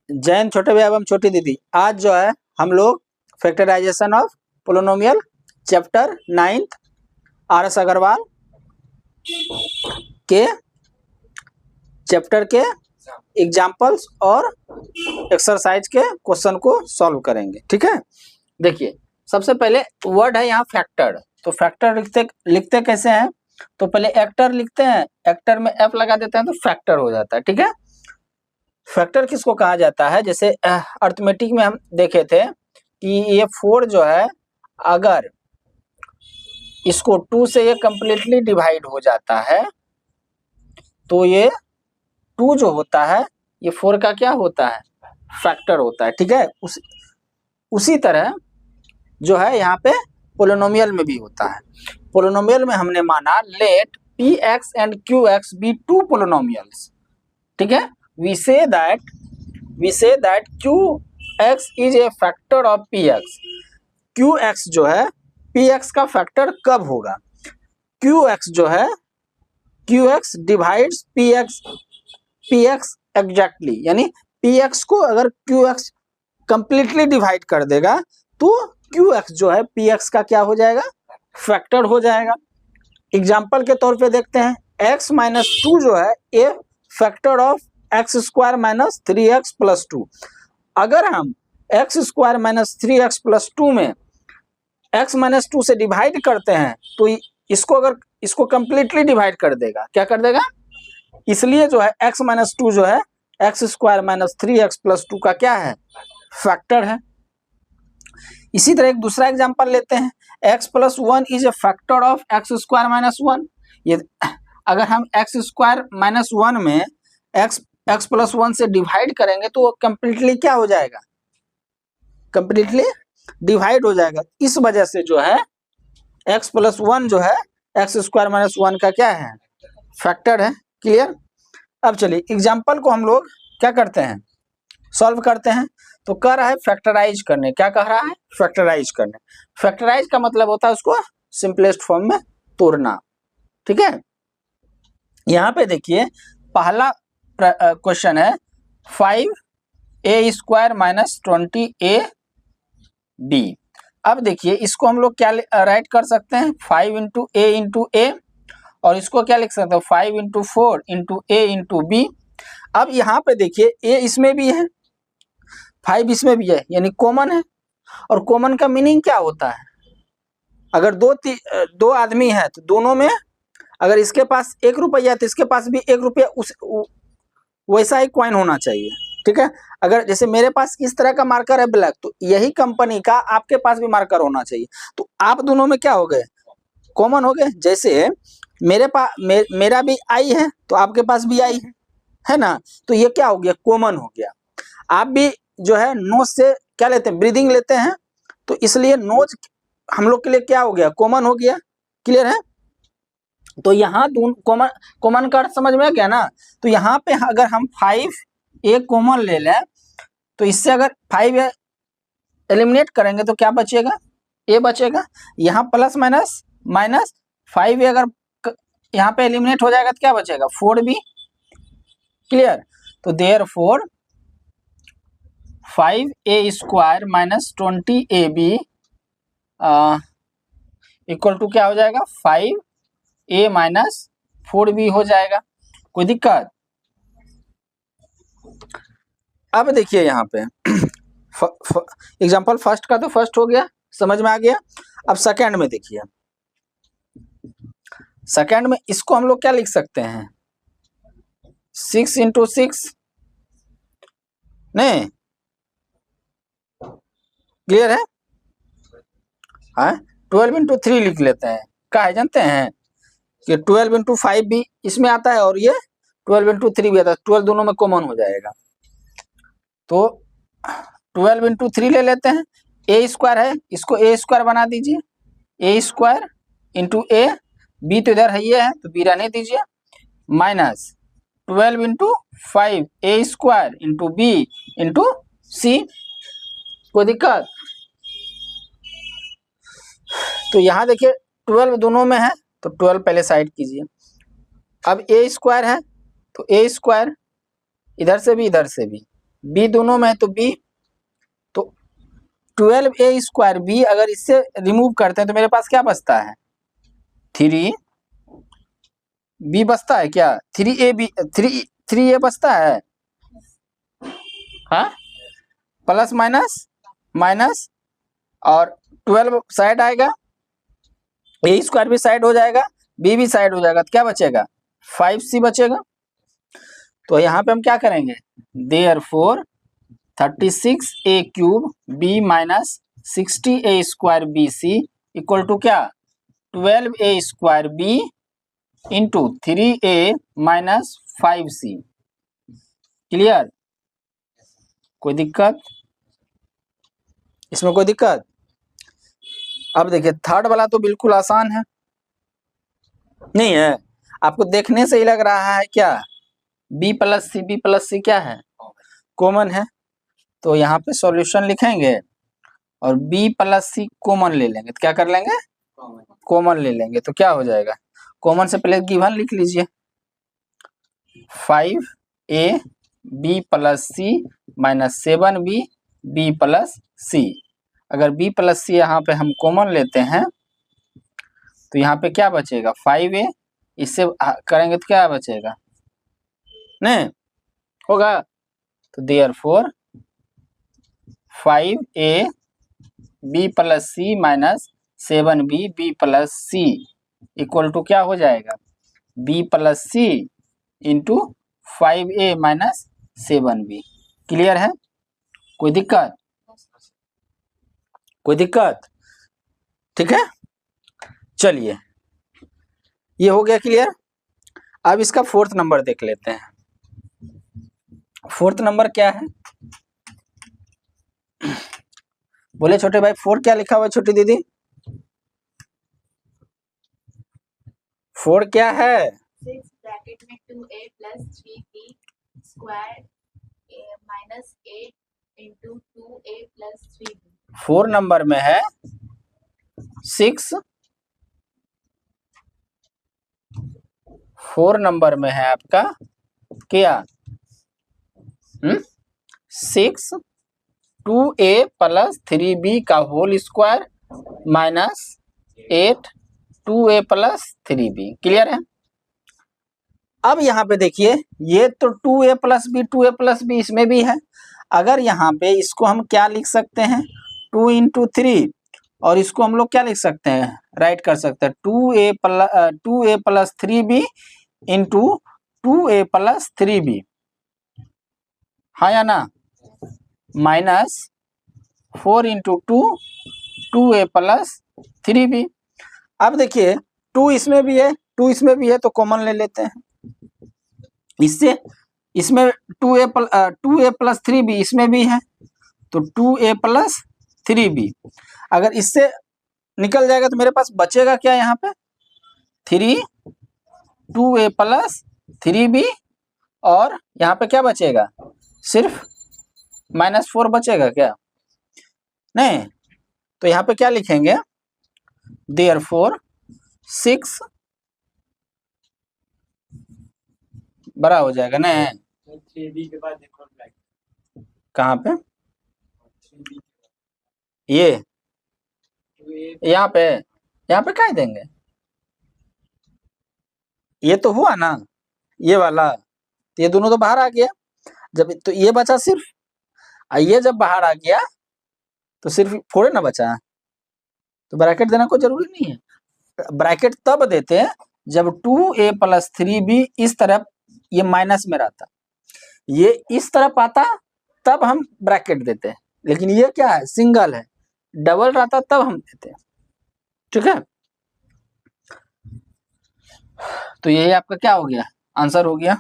जैन छोटे भैया एवं छोटी दीदी, आज जो है हम लोग factorisation of polynomial chapter 9th RS Agrawal के चैप्टर के एग्जाम्पल्स और एक्सरसाइज के क्वेश्चन को सॉल्व करेंगे। ठीक है, देखिए सबसे पहले वर्ड है यहाँ फैक्टर। तो फैक्टर लिखते कैसे हैं, तो पहले एक्टर लिखते हैं, एक्टर में एफ लगा देते हैं तो फैक्टर हो जाता है। ठीक है, फैक्टर किसको कहा जाता है, जैसे अर्थमेटिक में हम देखे थे कि ये 4 जो है अगर इसको 2 से ये कंप्लीटली डिवाइड हो जाता है तो ये 2 जो होता है ये 4 का क्या होता है, फैक्टर होता है। ठीक है, उसी तरह जो है यहाँ पे पोलिनोमियल में भी होता है। पोलिनोमियल में हमने माना let px and qx be 2 polynomials. ठीक है, we say that qx is a factor of px। qx जो है px का फैक्टर कब होगा, qx जो है qx डिवाइड्स px एग्जैक्टली, यानी px को अगर qx कंप्लीटली डिवाइड कर देगा तो qx जो है px का क्या हो जाएगा, फैक्टर हो जाएगा। एग्जाम्पल के तौर पे देखते हैं, x माइनस 2 जो है a factor of x square minus 3x plus 2। अगर हम x square minus 3x plus 2 में x माइनस 2 से डिवाइड करते हैं तो इसको कंप्लीटली डिवाइड कर देगा, क्या कर देगा, इसलिए जो है x माइनस 2 जो है x square minus 3x plus 2 का क्या है, फैक्टर है। इसी तरह एक दूसरा एग्जांपल लेते हैं, x plus 1 is a factor of x square minus 1। ये अगर हम एक्स स्क्वायर माइनस 1 में x प्लस 1 से डिवाइड करेंगे तो वो कंप्लीटली क्या हो जाएगा, कंप्लीटली डिवाइड हो जाएगा। इस वजह से जो है x प्लस 1 जो है एक्स स्क्वायर माइनस 1 का क्या है, फैक्टर है। क्लियर। अब चलिए एग्जाम्पल को हम लोग क्या करते हैं, सॉल्व करते हैं। तो कह रहा है फैक्टराइज करने, क्या कह रहा है, फैक्टराइज करने। फैक्टराइज का मतलब होता है उसको सिंपलेस्ट फॉर्म में तोड़ना। ठीक है, यहाँ पे देखिए पहला क्वेश्चन है 5a स्क्वायर माइनस 20ab। अब देखिए इसको हम लोग क्या राइट कर सकते हैं, 5 इंटू ए इंटू ए, और इसको क्या लिख सकते हैं 5 इंटू 4 इंटू ए इंटू बी। अब यहाँ पे देखिए ए इसमें भी है 5 इसमें भी है, यानी कॉमन है। और कॉमन का मीनिंग क्या होता है, अगर दो आदमी है तो दोनों में अगर इसके पास 1 रुपया तो इसके पास भी 1 रुपया वैसा ही कॉइन होना चाहिए। ठीक है, अगर जैसे मेरे पास इस तरह का मार्कर है ब्लैक, तो यही कंपनी का आपके पास भी मार्कर होना चाहिए। तो आप दोनों में क्या हो गए, कॉमन हो गए। जैसे मेरे पास मेरा भी आई है तो आपके पास भी आई है ना, तो ये क्या हो गया, कॉमन हो गया। आप भी जो है नोज से क्या लेते हैं, ब्रीदिंग लेते हैं, तो इसलिए नोज हम लोग के लिए क्या हो गया, कॉमन हो गया। क्लियर है, तो यहाँ कॉमन का अर्थ समझ में आ गया ना। तो यहाँ पे अगर हम 5a कॉमन ले लें तो इससे अगर 5 एलिमिनेट करेंगे तो क्या बचेगा, a बचेगा। यहाँ प्लस माइनस माइनस 5a अगर यहाँ पे एलिमिनेट हो जाएगा तो क्या बचेगा, 4b। क्लियर, तो therefore 5a square minus 20ab equal to क्या हो जाएगा, 5a माइनस 4b हो जाएगा। कोई दिक्कत। अब देखिए यहाँ पे एग्जांपल फर्स्ट का तो फर्स्ट हो गया, समझ में आ गया। अब सेकंड में देखिए, सेकंड में इसको हम लोग क्या लिख सकते हैं, 6 इंटू 6 नहीं, क्लियर है, हाँ 12 इंटू 3 लिख लेते हैं। क्या है जानते हैं कि 12 इंटू 5 भी इसमें आता है और ये 12 इंटू 3 भी आता है, 12 दोनों में कॉमन हो जाएगा। तो 12 इंटू 3 ले लेते हैं, ए स्क्वायर है इसको ए स्क्वायर बना दीजिए, ए स्क्वायर इंटू ए, बी तो इधर है ये है तो बी रहने दीजिए, माइनस 12 इंटू 5 ए स्क्वायर इंटू बी इंटू सी। कोई दिक्कत। तो यहाँ देखिए 12 दोनों में है तो 12 पहले साइड कीजिए। अब ए स्क्वायर है तो ए स्क्वायर इधर से भी इधर से भी, बी दोनों में है तो बी, तो 12a² बी अगर इससे रिमूव करते हैं तो मेरे पास क्या बचता है, 3b बचता है क्या, 3a बचता है, हाँ प्लस माइनस माइनस, और 12 साइड आएगा, a² भी साइड हो जाएगा, b भी साइड हो जाएगा, तो क्या बचेगा 5c बचेगा। तो यहाँ पे हम क्या करेंगे, therefore 36a³ b minus 60a² bc equal to क्या 12a² b into 3a minus 5c। Clear, कोई दिक्कत इसमें, कोई दिक्कत। अब देखिए थर्ड वाला तो बिल्कुल आसान है, नहीं है, आपको देखने से ही लग रहा है क्या, b प्लस सी क्या है, कॉमन है, तो यहाँ पे सॉल्यूशन लिखेंगे और b प्लस सी कॉमन ले लेंगे, तो क्या कर लेंगे, कॉमन ले लेंगे, तो क्या हो जाएगा, कॉमन से पहले गिवन लिख लीजिए, 5a b plus c minus 7b b plus सी। अगर b प्लस सी यहाँ पे हम कॉमन लेते हैं तो यहाँ पे क्या बचेगा 5a, इससे करेंगे तो क्या बचेगा, नहीं होगा, तो therefore 5a b plus c minus 7b b plus c equal to क्या हो जाएगा, b plus c into 5a minus 7b। Clear है, कोई दिक्कत, कोई दिक्कत, ठीक है। चलिए ये हो गया क्लियर। अब इसका फोर्थ नंबर देख लेते हैं। फोर्थ नंबर क्या है, बोले छोटे भाई, 4 क्या लिखा हुआ है छोटी दीदी, 4 क्या है, 6 ब्रैकेट में 2a plus 3b square minus 8 into 2a plus 3b। 4 number में है 6, 4 नंबर में है आपका क्या 6 2a प्लस 3b का whole square minus 8 2a plus 3b। Clear है। अब यहाँ पे देखिए ये तो 2a प्लस बी इसमें भी है, अगर यहाँ पे इसको हम क्या लिख सकते हैं 2 इंटू 3, और इसको हम लोग क्या लिख सकते हैं, राइट कर सकते हैं 2a plus 3b into 2a plus 3b, हाँ या ना, minus 4 into 2a plus 3b। अब देखिए 2 इसमें भी है 2 इसमें भी है तो कॉमन ले लेते हैं, इससे इसमें 2a प्लस 3b इसमें भी है तो 2a प्लस 3b, अगर इससे निकल जाएगा तो मेरे पास बचेगा क्या यहाँ पे 2a प्लस 3b, और यहाँ पे क्या बचेगा सिर्फ -4 बचेगा क्या, नहीं, तो यहाँ पे क्या लिखेंगे देयरफॉर 6 बड़ा हो जाएगा ना, 3b के बाद देखो कहाँ पे ये यहाँ पे क्या देंगे, ये तो हुआ ना ये वाला, तो ये दोनों तो बाहर आ गया, जब तो ये बचा सिर्फ, ये जब बाहर आ गया तो सिर्फ 4 ना बचा, तो ब्रैकेट देना कोई जरूरी नहीं है, ब्रैकेट तब देते हैं जब 2a प्लस 3b इस तरफ ये माइनस में रहता, ये इस तरफ आता तब हम ब्रैकेट देते हैं, लेकिन ये क्या है सिंगल है, डबल रहता तब हम देते हैं, ठीक है। तो यही आपका क्या हो गया आंसर हो गया।